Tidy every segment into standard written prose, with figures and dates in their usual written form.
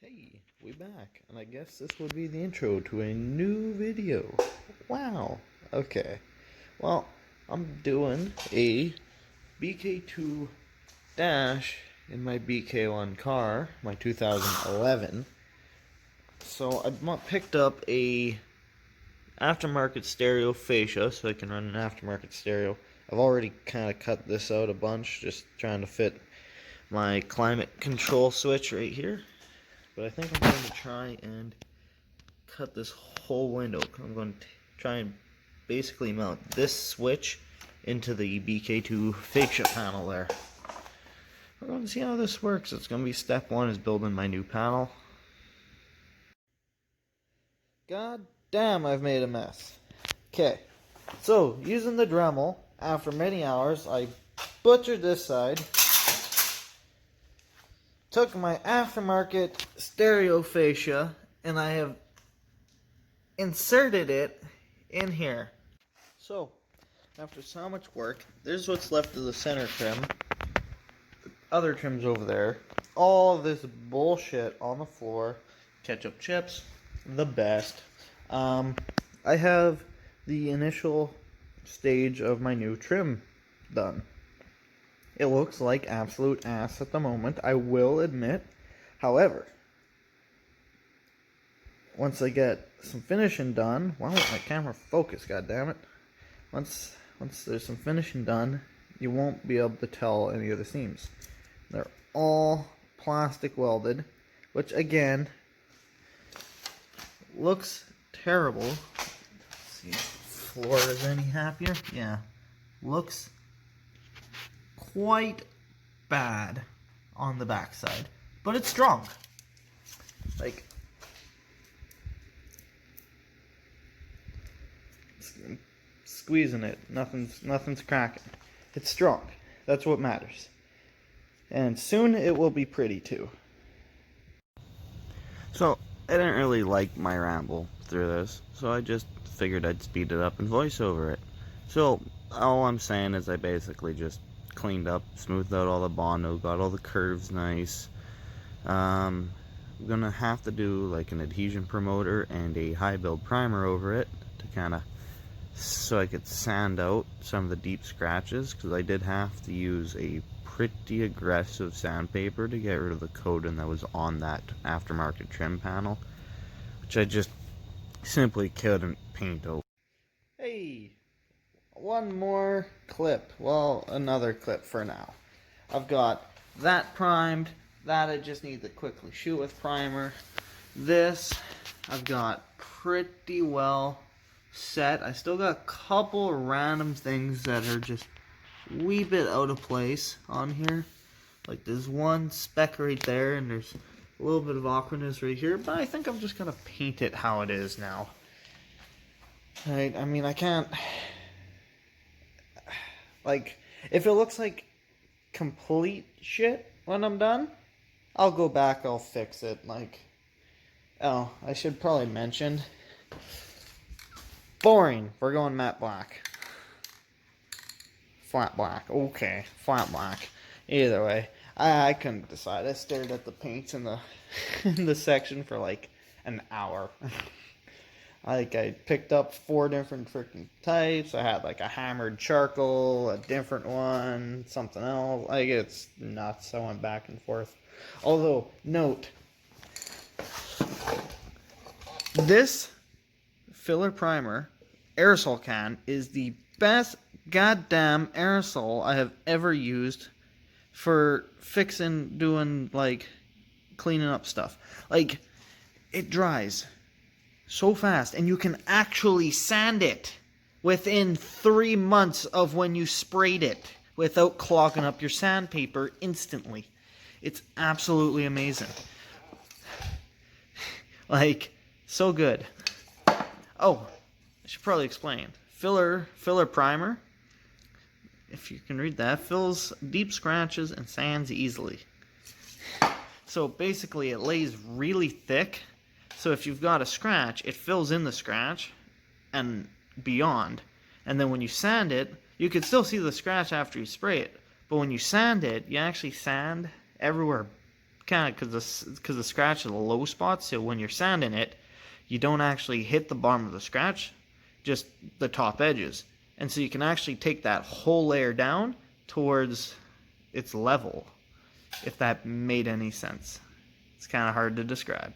Hey, we back, and I guess this will be the intro to a new video. Wow. Okay. Well, I'm doing a bk2 dash in my bk1 car, my 2011. So I picked up a aftermarket stereo fascia so I can run an aftermarket stereo. I've already kind of cut this out a bunch, just trying to fit my climate control switch right here. But I think I'm going to try and cut this whole window. I'm going to try and basically mount this switch into the bk2 fascia panel there. We're going to see how this works. It's going to be step one is building my new panel. God damn, I've made a mess. Okay, so using the Dremel, after many hours, I butchered this side. Took my aftermarket stereo fascia and I have inserted it in here. So, after so much work, there's what's left of the center trim. The other trim's over there. All this bullshit on the floor. Ketchup chips, the best. I have the initial stage of my new trim done. It looks like absolute ass at the moment, I will admit. However, once I get some finishing done, why won't my camera focus, goddammit? Once there's some finishing done, you won't be able to tell any of the seams. They're all plastic welded, which again, looks terrible. Let's see if the floor is any happier. Yeah, looks quite bad on the backside, but it's strong. Like, squeezing it, nothing's cracking. It's strong. That's what matters. And soon it will be pretty too. So I didn't really like my ramble through this, so I just figured I'd speed it up and voice over it. So all I'm saying is I basically just cleaned up, smoothed out all the Bondo, got all the curves nice. I'm gonna have to do like an adhesion promoter and a high build primer over it to kind of, so I could sand out some of the deep scratches, because I did have to use a pretty aggressive sandpaper to get rid of the coating that was on that aftermarket trim panel, which I just simply couldn't paint over. Hey, one more clip. Well, another clip for now. I've got that primed. That I just need to quickly shoot with primer. This I've got pretty well set. I still got a couple random things that are just a wee bit out of place on here. Like there's one speck right there, and there's a little bit of awkwardness right here, but I think I'm just gonna paint it how it is now. Right? I mean, I can't. Like, if it looks like complete shit when I'm done, I'll go back, I'll fix it. Like, oh, I should probably mention, boring, we're going matte black. Flat black, okay, flat black. Either way, I couldn't decide. I stared at the paints in the in the section for like an hour. Like, I picked up 4 different freaking types. I had like a hammered charcoal, a different one, something else. Like, it's nuts. I went back and forth. Although, note, this filler primer aerosol can is the best goddamn aerosol I have ever used for fixing, doing, like, cleaning up stuff. Like, it dries so fast, and you can actually sand it within 3 months of when you sprayed it without clogging up your sandpaper instantly. It's absolutely amazing. Like, so good. Oh, I should probably explain. Filler primer, if you can read that, fills deep scratches and sands easily. So basically it lays really thick. So if you've got a scratch, it fills in the scratch and beyond. And then when you sand it, you can still see the scratch after you spray it. But when you sand it, you actually sand everywhere kind of because the scratch is a low spot, so when you're sanding it, you don't actually hit the bottom of the scratch, just the top edges. And so you can actually take that whole layer down towards its level, if that made any sense. It's kind of hard to describe.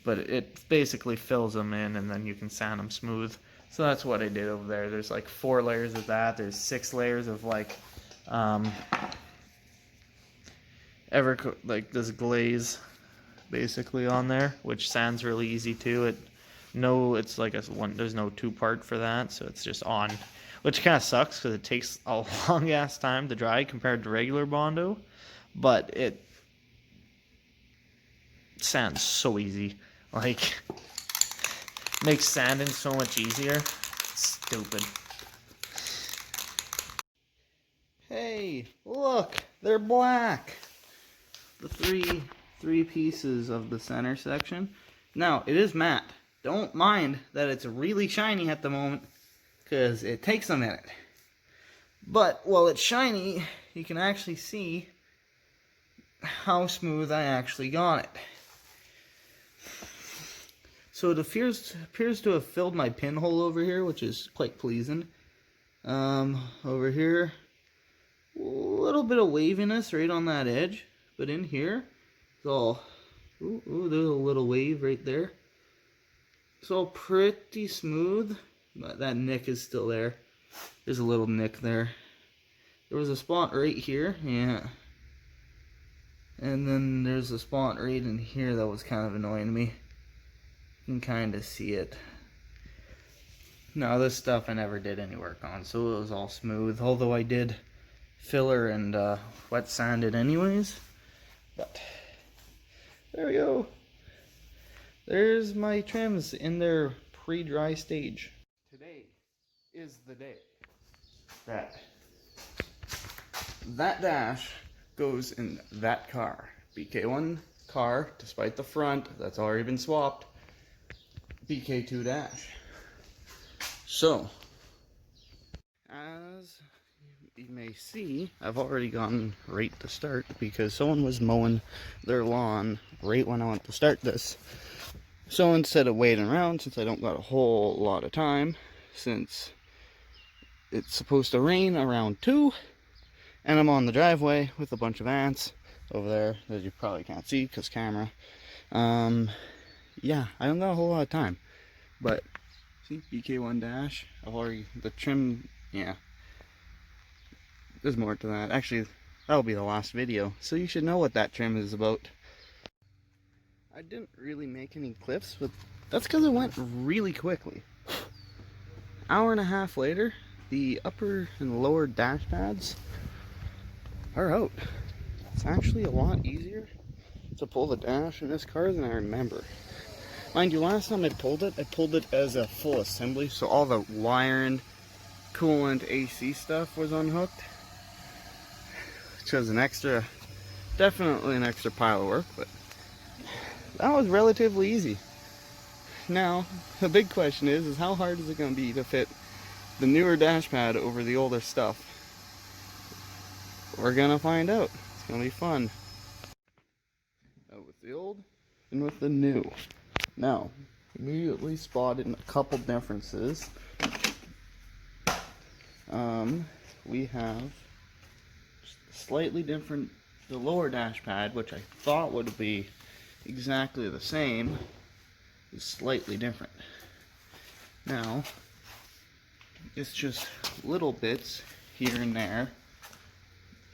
But it basically fills them in, and then you can sand them smooth. So that's what I did over there. There's like 4 layers of that. There's 6 layers of like like this glaze basically on there, which sands really easy too. It's like there's no 2-part for that, so it's just on, which kind of sucks because it takes a long ass time to dry compared to regular Bondo, but it sands so easy. Like, makes sanding so much easier. It's stupid. Hey, look, they're black. The three pieces of the center section. Now, it is matte. Don't mind that it's really shiny at the moment, because it takes a minute. But while it's shiny, you can actually see how smooth I actually got it. So it appears to have filled my pinhole over here, which is quite pleasing. Over here, a little bit of waviness right on that edge, but in here, it's all, ooh, there's a little wave right there. It's all pretty smooth, but that nick is still there. There's a little nick there. There was a spot right here, yeah. And then there's a spot right in here that was kind of annoying me. You can kind of see it. Now this stuff I never did any work on, so it was all smooth. Although I did filler and wet sand it anyways. But there we go. There's my trims in their pre-dry stage. Today is the day that dash goes in that car. BK1 car, despite the front that's already been swapped. bk2 dash. So, as you may see, I've already gone right to start because someone was mowing their lawn right when I went to start this. So instead of waiting around, since I don't got a whole lot of time, since it's supposed to rain around 2, and I'm on the driveway with a bunch of ants over there that you probably can't see because camera. Yeah, I don't got a whole lot of time. But see, BK1 dash, I've already, the trim, yeah. There's more to that. Actually, that'll be the last video, so you should know what that trim is about. I didn't really make any clips, but that's because it went really quickly. Hour and a half later, the upper and lower dash pads are out. It's actually a lot easier to pull the dash in this car than I remember. Mind you, last time I pulled it as a full assembly, so all the wiring, coolant, AC stuff was unhooked. Which was definitely an extra pile of work, but that was relatively easy. Now, the big question is how hard is it going to be to fit the newer dash pad over the older stuff? We're going to find out. It's going to be fun. With the old and with the new. Now, immediately spotted a couple differences. We have slightly different, the lower dash pad, which I thought would be exactly the same, is slightly different. Now, it's just little bits here and there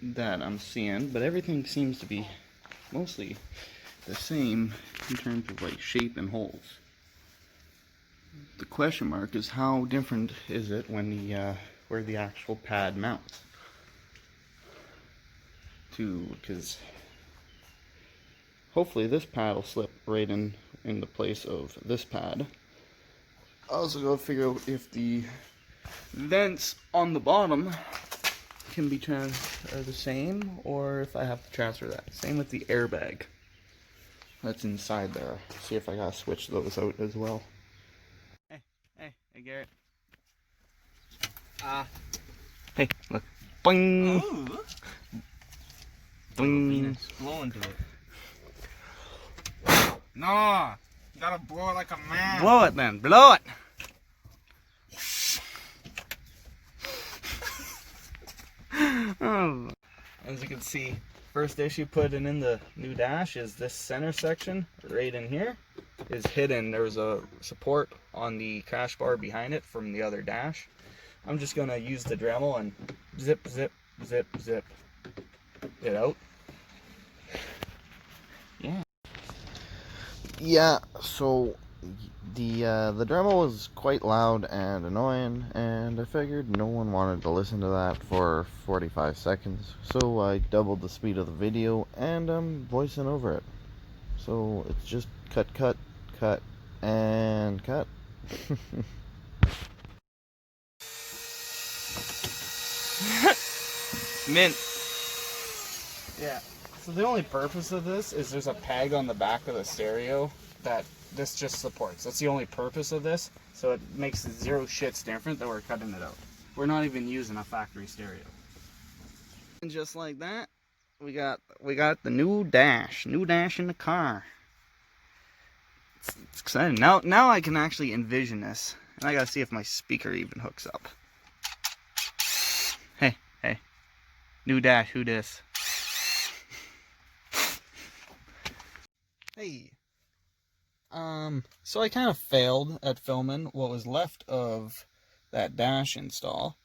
that I'm seeing, but everything seems to be mostly the same in terms of like shape and holes. The question mark is how different is it when where the actual pad mounts to, because hopefully this pad will slip right in the place of this pad. I also gotta figure out if the vents on the bottom can be are the same, or if I have to transfer that. Same with the airbag that's inside there. See if I gotta switch those out as well. Hey, Garrett. Hey, look. Boing! Oh. Bling. Blow into it. No, you gotta blow it like a man. Blow it then. Blow it. Oh. As you can see, first issue putting in the new dash is this center section right in here is hidden. There's a support on the crash bar behind it from the other dash. I'm just gonna use the Dremel and zip, zip, zip, zip it out. Yeah. Yeah, so the Dremel was quite loud and annoying, and I figured no one wanted to listen to that for 45 seconds, so I doubled the speed of the video and I'm voicing over it. So it's just cut, cut, cut, and cut. Mint. Yeah. So the only purpose of this is there's a peg on the back of the stereo that this just supports. That's the only purpose of this. So it makes zero shits different that we're cutting it out. We're not even using a factory stereo. And just like that, we got the new dash in the car. It's exciting. Now I can actually envision this. And I gotta see if my speaker even hooks up. Hey. New dash, who dis? Hey. So I kind of failed at filming what was left of that dash install.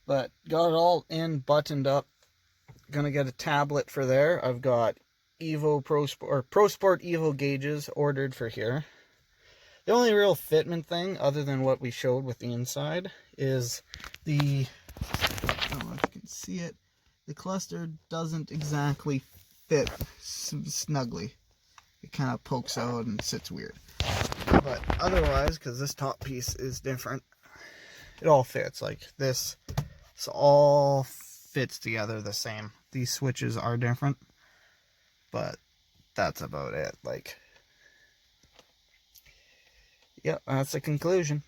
But got it all in, buttoned up. Gonna get a tablet for there. I've got Evo Pro Sport Evo gauges ordered for here. The only real fitment thing, other than what we showed with the inside, is the, I don't know if you can see it, the cluster doesn't exactly fit snugly. It kind of pokes out and sits weird. But otherwise, because this top piece is different, it all fits. Like this all fits together the same. These switches are different, but that's about it. Like, yep, that's the conclusion.